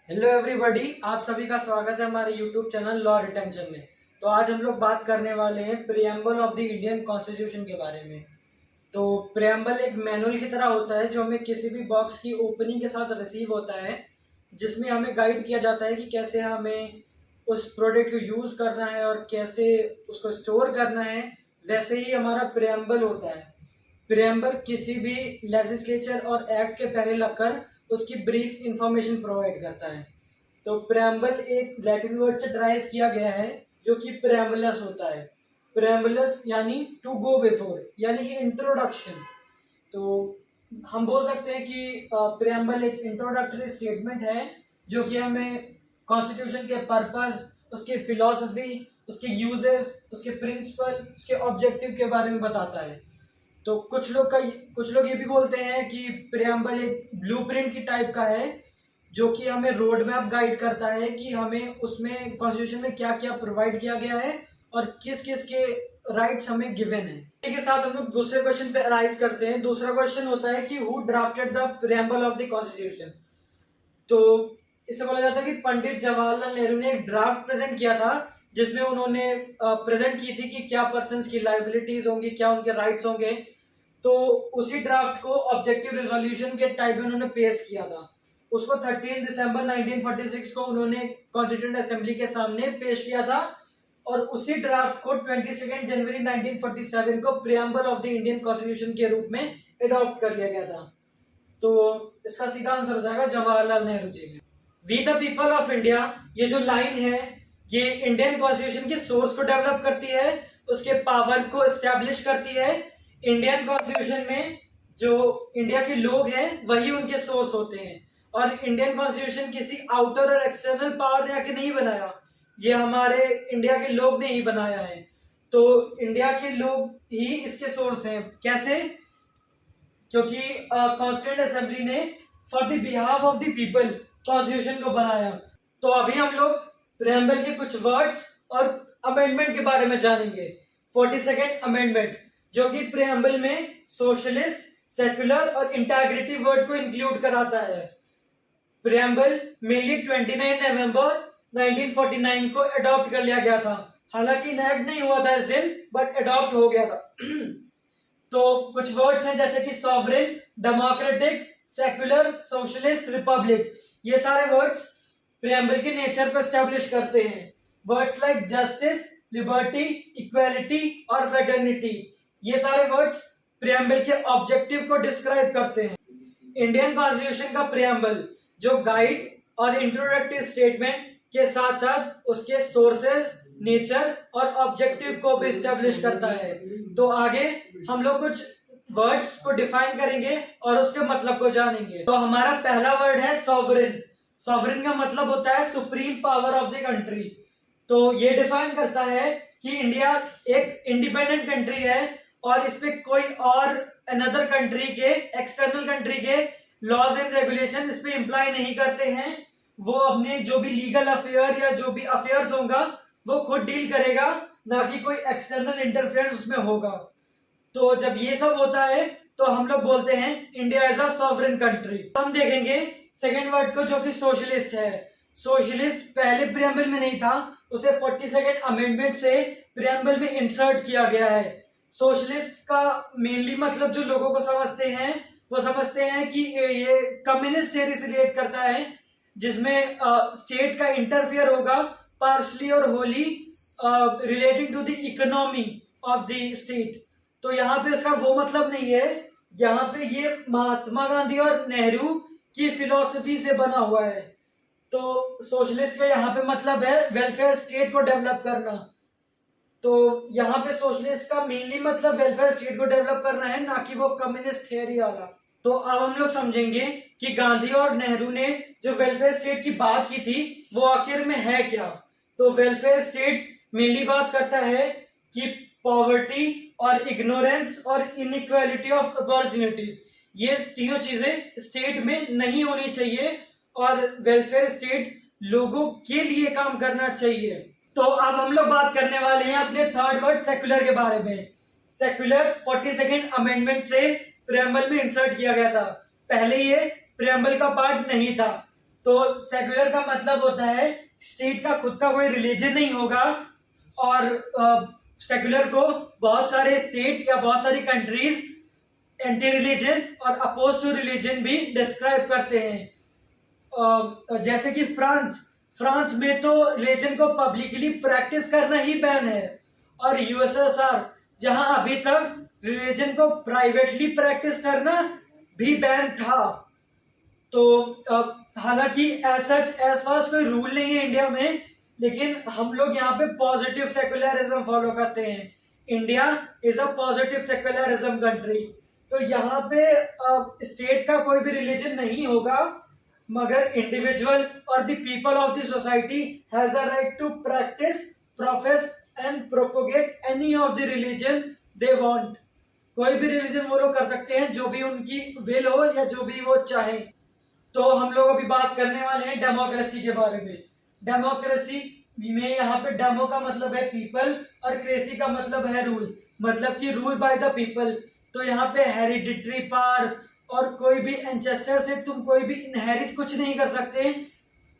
Hello everybody, आप सभी का स्वागत है हमारे यूट्यूब चैनल लॉ रिटेंशन में। तो आज हम लोग बात करने वाले हैं preamble of the Indian constitution के बारे में। तो प्रियम्बल एक मैनुअल की तरह होता है जो हमें किसी भी बॉक्स की ओपनिंग के साथ रिसीव होता है, जिसमें हमें गाइड किया जाता है कि कैसे हमें उस प्रोडक्ट को यूज़ करना है और कैसे उसको स्टोर करना है। वैसे ही हमारा प्रियम्बल होता है। प्रियम्बल किसी भी लेजिस्लेचर और एक्ट के पहले लगकर उसकी ब्रीफ इंफॉर्मेशन प्रोवाइड करता है। तो प्रेम्बल एक लैटिन वर्ड से ड्राइव किया गया है जो कि प्रेम्बलस होता है। प्रेम्बलस यानी टू गो बिफोर, यानी कि इंट्रोडक्शन। तो हम बोल सकते हैं कि प्रेम्बल एक इंट्रोडक्टरी स्टेटमेंट है जो कि हमें कॉन्स्टिट्यूशन के पर्पस, उसकी फिलॉसफी, उसके यूजेस, उसके प्रिंसिपल, उसके ऑब्जेक्टिव के बारे में बताता है। तो कुछ लोग ये भी बोलते हैं कि प्रियम्बल एक ब्लूप्रिंट की टाइप का है जो कि हमें रोड मैप गाइड करता है कि हमें उसमें कॉन्स्टिट्यूशन में क्या क्या प्रोवाइड किया गया है और किस किस के राइट्स हमें गिवन है। इसी के साथ हम लोग दूसरे क्वेश्चन पे अराइज करते हैं। दूसरा क्वेश्चन होता है कि who drafted the preamble of the constitution. तो इसे बोला जाता है कि पंडित जवाहरलाल नेहरू ने एक ड्राफ्ट प्रेजेंट किया था जिसमें उन्होंने प्रेजेंट की थी कि क्या पर्सन्स की लाइबिलिटीज होंगी, क्या उनके राइट्स होंगे। तो उसी ड्राफ्ट को ऑब्जेक्टिव रेजोल्यूशन के टाइप में उन्होंने पेश किया था। उसको 13 दिसंबर 1946 को उन्होंने कॉन्स्टिट्यूएंट असेंबली के सामने पेश किया था और उसी ड्राफ्ट को 22 जनवरी 1947 को preamble of the Indian constitution के रूप में अडॉप्ट कर लिया गया था। तो इसका सीधा आंसर हो जाएगा जवाहरलाल नेहरू जी ने। We the people of India, ये जो लाइन है ये इंडियन कॉन्स्टिट्यूशन के सोर्स को डेवलप करती है, उसके पावर को एस्टेब्लिश करती है। इंडियन कॉन्स्टिट्यूशन में जो इंडिया के लोग हैं वही उनके सोर्स होते हैं और इंडियन कॉन्स्टिट्यूशन किसी आउटर और एक्सटर्नल पावर ने आके नहीं बनाया, ये हमारे इंडिया के लोग ने ही बनाया है। तो इंडिया के लोग ही इसके सोर्स हैं। कैसे? क्योंकि कॉन्स्टिट्यूएंट असेंबली ने for the behalf of the people constitution को बनाया। तो अभी हम लोग प्रेम्बल के कुछ वर्ड्स और अमेंडमेंट के बारे में जानेंगे। 42nd अमेंडमेंट जो कि प्रेम्बल में सोशलिस्ट, सेक्युलर और इंटेग्रिटी वर्ड को इंक्लूड कराता है। प्रेम्बल मेनली 29 नवंबर 1949 को अडॉप्ट कर लिया गया था। हालांकि इनैक्ट नहीं हुआ था इस दिन, बट अडॉप्ट हो गया था। तो कुछ वर्ड्स हैं जैसे कि sovereign, democratic, secular, socialist, Republic. ये सारे वर्ड्स प्रेम्बल के नेचर को एस्टेब्लिश करते हैं। Words like justice, liberty, equality और फ्रेटर्निटी, ये सारे वर्ड्स प्रियम्बल के ऑब्जेक्टिव को डिस्क्राइब करते हैं। इंडियन कॉन्स्टिट्यूशन का प्रियम्बल जो गाइड और इंट्रोडक्टरी स्टेटमेंट के साथ साथ उसके सोर्सेस, नेचर और ऑब्जेक्टिव को भी एस्टेब्लिश करता है। तो आगे हम लोग कुछ वर्ड्स को डिफाइन करेंगे और उसके मतलब को जानेंगे। तो हमारा पहला वर्ड है सॉवरेन। सॉवरेन का मतलब होता है supreme power of the country. तो ये डिफाइन करता है कि इंडिया एक इंडिपेंडेंट कंट्री है और इस पे कोई और अनदर कंट्री के, एक्सटर्नल कंट्री के लॉज एंड रेगुलेशन इस पे इम्प्लाई नहीं करते हैं। वो अपने जो भी लीगल अफेयर या जो भी अफेयर्स होगा वो खुद डील करेगा, ना कि कोई एक्सटर्नल इंटरफेरेंस उसमें होगा। तो जब ये सब होता है तो हम लोग बोलते हैं India is a sovereign country. हम देखेंगे सेकेंड वर्ड को जो कि सोशलिस्ट है। सोशलिस्ट पहले प्रियम्बल में नहीं था, उसे 42nd अमेंडमेंट से प्रियम्बल में इंसर्ट किया गया है। सोशलिस्ट का मेनली मतलब जो लोगों को समझते हैं वो समझते हैं कि ये कम्युनिस्ट थियरी से रिलेट करता है, जिसमें स्टेट का इंटरफियर होगा पार्शली और wholly relating to the economy of the state. तो यहाँ पे उसका वो मतलब नहीं है। यहाँ पे ये महात्मा गांधी और नेहरू की फिलॉसफी से बना हुआ है। तो सोशलिस्ट का यहाँ पे मतलब है वेलफेयर स्टेट को डेवलप करना। तो यहाँ पे सोशलिस्ट का मेनली मतलब वेलफेयर स्टेट को डेवलप करना है, ना कि वो कम्युनिस्ट थियरी वाला। तो अब हम लोग समझेंगे कि गांधी और नेहरू ने जो वेलफेयर स्टेट की बात की थी वो आखिर में है क्या। तो वेलफेयर स्टेट मेनली बात करता है कि पॉवर्टी और इग्नोरेंस और इनइक्वालिटी ऑफ अपॉर्चुनिटीज, ये तीनों चीजें स्टेट में नहीं होनी चाहिए और वेलफेयर स्टेट लोगों के लिए काम करना चाहिए। तो अब हम लोग बात करने वाले हैं अपने थर्ड वर्ड सेक्युलर के बारे में। सेक्युलर 42nd अमेंडमेंट से प्रेम्बल में इंसर्ट किया गया था। पहले ये प्रेम्बल का पार्ट नहीं था। तो सेक्युलर का मतलब होता है स्टेट का खुद का कोई रिलीजन नहीं होगा, और सेक्युलर को बहुत सारे स्टेट या बहुत सारी कंट्रीज एंटी रिलीजन और अपोज टू रिलीजन भी डिस्क्राइब करते हैं। जैसे कि फ्रांस में तो रिलीजन को पब्लिकली प्रैक्टिस करना ही बैन है, और यूएसएसआर जहां अभी तक रिलीजन को प्राइवेटली प्रैक्टिस करना भी बैन था। तो हालांकि एज फार कोई रूल नहीं है इंडिया में, लेकिन हम लोग यहाँ पे पॉजिटिव सेक्युलरिज्म फॉलो करते हैं। India is a positive secularism country. तो यहाँ पे स्टेट का कोई भी रिलीजन नहीं होगा, मगर इंडिविजुअल और the people of the society has a right to practice, profess and propagate any of the religion they want. कोई भी रिलीजन वो लोग कर सकते हैं जो भी उनकी विल हो या जो भी वो चाहें। तो हम लोग अभी बात करने वाले हैं डेमोक्रेसी के बारे में। डेमोक्रेसी में यहाँ पे डेमो का मतलब है पीपल और क्रेसी का मतलब है रूल, मतलब कि रूल बाय द पीपल। तो यहाँ पे हेरिडिटरी पावर और कोई भी एंसेस्टर से तुम कोई भी इनहेरिट कुछ नहीं कर सकते।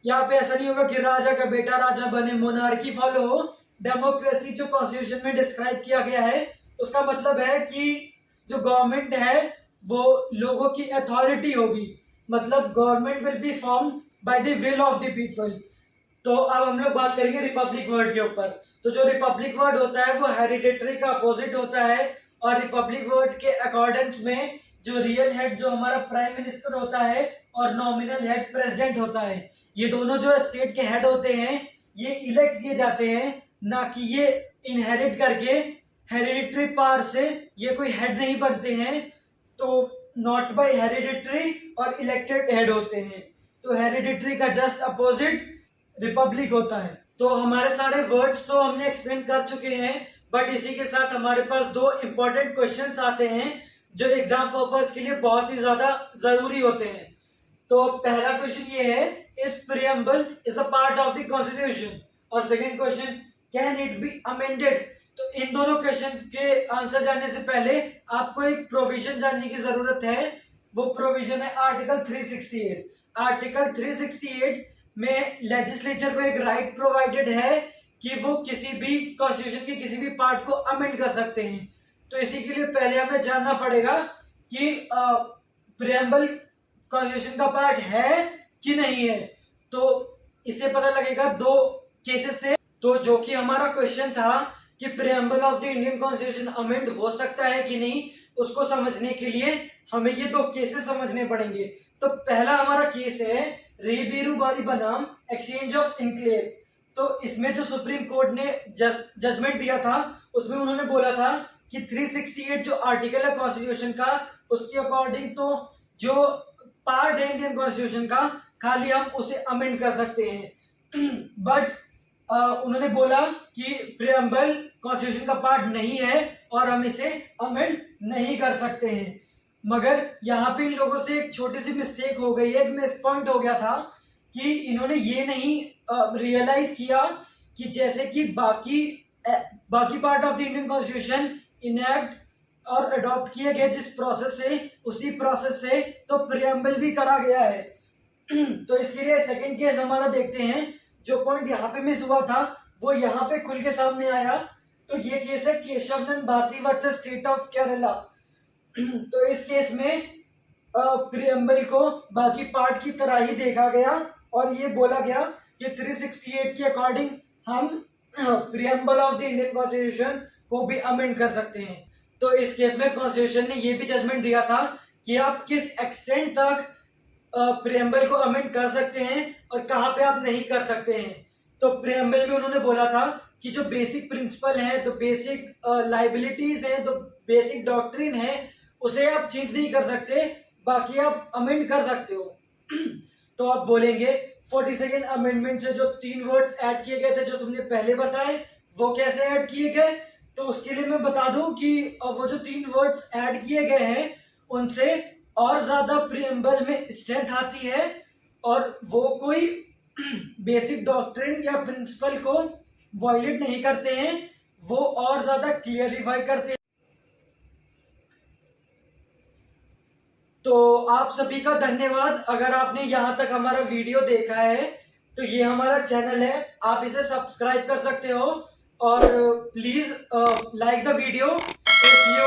यहाँ पे ऐसा नहीं होगा कि राजा का बेटा राजा बने, मोनार्की फॉलो हो। डेमोक्रेसी जो कॉन्स्टिट्यूशन में डिस्क्राइब किया गया है उसका मतलब है कि जो गवर्नमेंट है वो लोगों की अथॉरिटी होगी, मतलब government will be form by the will of the people. तो अब हम लोग बात करेंगे रिपब्लिक वर्ड के ऊपर। तो जो रिपब्लिक वर्ड होता है वो हेरिडिटरी का अपोजिट होता है, और रिपब्लिक वर्ड के अकॉर्डेंस में जो रियल हेड जो हमारा प्राइम मिनिस्टर होता है और नॉमिनल हेड प्रेसिडेंट होता है, ये दोनों जो स्टेट के हेड होते हैं ये इलेक्ट किए जाते हैं, ना कि ये इनहेरिट करके हेरिडिटरी पावर से ये कोई हेड नहीं बनते हैं। तो नॉट बाय हेरिडिटरी और इलेक्टेड हेड होते हैं। तो हेरिडिटरी का जस्ट अपोजिट रिपब्लिक होता है। तो हमारे सारे वर्ड्स तो हमने एक्सप्लेन कर चुके हैं, बट इसी के साथ हमारे पास दो इंपॉर्टेंट क्वेश्चंस आते हैं जो एग्जाम पर्पस के लिए बहुत ही ज्यादा जरूरी होते हैं। तो पहला क्वेश्चन ये है, इस preamble is a part of the constitution, और second question, can it be amended. तो इन दोनों क्वेश्चन के आंसर जानने से पहले आपको एक प्रोविजन जानने की जरूरत है। वो प्रोविजन है आर्टिकल 368। आर्टिकल 368 में लेजिस्लेचर को एक राइट प्रोवाइडेड है कि वो किसी भी कॉन्स्टिट्यूशन के किसी भी पार्ट को अमेंड कर सकते हैं। तो इसी के लिए पहले हमें जानना पड़ेगा कि प्रीएम्बल कॉन्स्टिट्यूशन का पार्ट है कि नहीं है। तो इससे पता लगेगा दो केसेस से। तो जो कि हमारा क्वेश्चन था कि preamble of the Indian constitution amend हो सकता है कि नहीं, उसको समझने के लिए हमें ये दो केसेस समझने पड़ेंगे। तो पहला हमारा केस है रेबीरू बारी बनाम एक्सचेंज ऑफ इनक्लेव्स। तो इसमें जो सुप्रीम कोर्ट ने जजमेंट दिया था उसमें उन्होंने बोला था कि 368 जो आर्टिकल है कॉन्स्टिट्यूशन का, उसके अकॉर्डिंग तो जो पार्ट है इंडियन कॉन्स्टिट्यूशन का खाली हम उसे अमेंड कर सकते हैं। बट उन्होंने बोला कि प्रीएम्बल कॉन्स्टिट्यूशन का पार्ट नहीं है और हम इसे अमेंड नहीं कर सकते हैं। मगर यहाँ पे इन लोगों से एक छोटी सी मिस्टेक हो गई है, एक मिस पॉइंट हो गया था कि इन्होंने ये नहीं रियलाइज किया कि जैसे कि बाकी part of the Indian constitution enact और अडॉप्ट किए गए जिस प्रोसेस से, उसी प्रोसेस से तो प्रीएम्बल भी करा गया है। तो इसके लिए सेकंड केस हमारा देखते हैं। जो पॉइंट यहाँ पे मिस हुआ था वो यहाँ पे खुल के सामने आया। तो ये केस है Keshavananda Bharati versus state of Kerala. तो इस केस में प्रीएम्बल को बाकी पार्ट की तरह ही देखा गया और ये बोला गया कि 368 के अकॉर्डिंग हम preamble of the Indian constitution को भी अमेंड कर सकते हैं। तो इस केस में कॉन्स्टिट्यूशन ने ये भी जजमेंट दिया था कि आप किस एक्सटेंट तक प्रीएम्बल को अमेंड कर सकते हैं और कहाँ पे आप नहीं कर सकते हैं। तो प्रीएम्बल में उन्होंने बोला था कि जो बेसिक प्रिंसिपल है, तो बेसिक लाइबिलिटीज है, तो बेसिक डॉक्ट्रिन है, उसे आप चेंज नहीं कर सकते, बाकी आप अमेंड कर सकते हो। तो आप बोलेंगे 42nd अमेंडमेंट से जो 3 वर्ड्स ऐड किए गए थे जो तुमने पहले बताए वो कैसे ऐड किए गए। तो उसके लिए मैं बता दूं कि वो जो 3 वर्ड्स ऐड किए गए हैं उनसे और ज्यादा प्रीएम्बल में स्ट्रेंथ आती है और वो कोई बेसिक डॉक्ट्रिन या प्रिंसिपल को वायलेट नहीं करते हैं, वो और ज्यादा क्लियरिफाई करते हैं। तो आप सभी का धन्यवाद। अगर आपने यहाँ तक हमारा वीडियो देखा है तो ये हमारा चैनल है, आप इसे सब्सक्राइब कर सकते हो। और please like the video if you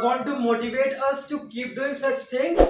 want to motivate us to keep doing such things.